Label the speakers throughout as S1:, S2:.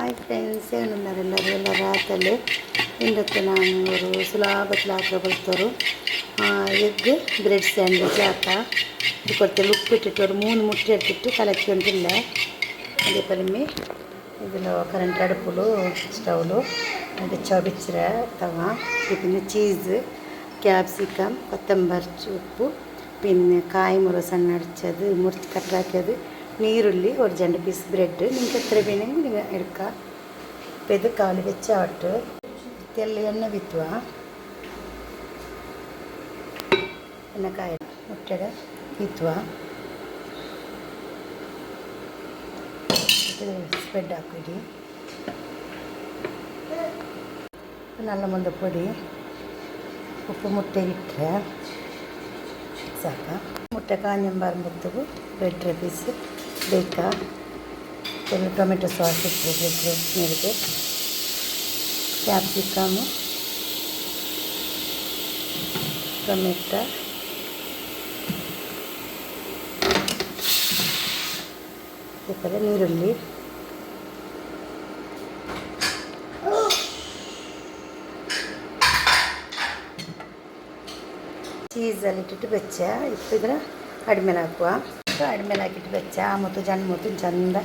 S1: Hi friends, ಏನುన్నాರೆಲ್ಲರೂ ಎಲ್ಲ ರಾತಲ್ಲಿ ಇಂದಕ್ಕೆ ನಾನು ಅವರು ಸುಲಭത്തിൽ ആക്കപ്പെടുത്തൊരു എഗ്ഗ് ബ്രെഡ് സാൻഡ്വിച്ച് ആക്കാം. ഇത് കുറച്ച് ഉപ്പിട്ടിട്ട് ഒരു 3 മുട്ട എടുത്തിട്ട് കലക്കിക്കൊണ്ടില്ല. അതേപോലെ ഇതിൽ കറണ്ട് അടുപ്പിൽ സ്റ്റൗവിൽ അത് ചൊടിച്ചിര തവ, പിന്നെ ചീസ്, ക്യാപ്സിക്കം, കൊത്തമ്പരി ഉപ്പ്, പിന്നെ കായ്മുളക് സಣ್ಣ അടിച്ചത് മുറിച്ച് കട്ടാക്കിയത്, നീരുള്ളി, ഒരു 2 പീസ് ബ്രെഡ്. നിങ്ങൾക്ക് എത്ര വേണമെങ്കിൽ നിങ്ങൾ എടുക്കുക. അപ്പോൾ ഇത് കാല് വെച്ചാട്ട് തെല്ല എണ്ണ വിത്തുക. എണ്ണക്കായ മുട്ടയുടെ വിത്തുക. സ്പ്രെഡ് ಹಾಕಿಡಿ. നല്ല മുന്തപ്പൊടി, ಉಪ್ಪು, ಮುಟ್ಟೆ ಇಟ್ಟರೆ ಸಾಕ. ಮುಟ್ಟೆ ಕಾಂಜಂಬಾರ್ಬತ್ತು ಬ್ರೆಡ್ ಪೀಸ್ ಬೇಕಾ. ಕೆಲವು ಟೊಮೆಟೊ ಸಾಸ್ ಇಟ್ಟರೆ ಬ್ರೆಡ್ ಮೇಲೆಗೆ, ಕ್ಯಾಪ್ಸಿಕಮು, ಟೊಮೆಟೊ, ಇದಕ್ಕೆ ನೀರುಳ್ಳಿ, ಚೀಸಲ್ಲಿ ಇಟ್ಟಿಟ್ಟು ಬೆಚ್ಚ ಇತ್ತಿದ್ರೆ ಅಡಿಮೇಲೆ ಹಾಕುವ. ಅಡಿಮೇಲೆ ಹಾಕಿಟ್ಟು ಬೆಚ್ಚ ಮತ್ತು ಜನ್ಮತ್ತು ಚಂದ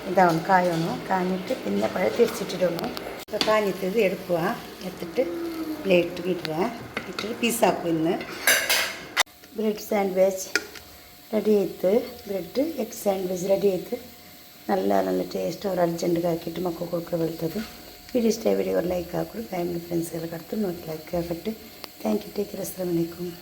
S1: ഇതാവണം, കായണം. കാഞ്ഞിട്ട് പിന്നെ പഴം തിരിച്ചിട്ടിടണം. അപ്പോൾ കാഞ്ഞിട്ടത് എടുക്കുക. എടുത്തിട്ട് പ്ലേറ്റ് ഇട്ടിട്ട് പീസാക്കും. ഇന്ന് ബ്രെഡ് സാൻഡ്വിച്ച് റെഡി ആയിട്ട്, ബ്രെഡ് എഗ് സാൻഡ്വിച്ച് റെഡി ആയിട്ട് നല്ല ಟೇಸ್ಟ್. ಅವ್ರು ಅರ್ಜೆಂಟ್ಗೆ ಹಾಕಿಟ್ಟು ಮಕ್ಕಳು ಕೊಡ್ಕೊ ಬರ್ತದೆ. ವಿಡಿಯೋ ಇಷ್ಟ, ವಿಡಿಯೋ ಲೈಕ್ ಹಾಕೊಡು. ಫ್ಯಾಮಿಲಿ ಫ್ರೆಂಡ್ಸ್ ಎಲ್ಲ ಕಟ್ತು ನೋಡಿ ಲೈಕ್ ಹಾಕಿಟ್ಟು. Thank you. Take care. ಅಸ್ಸಲಾಮು ಅಲೈಕುಮ್.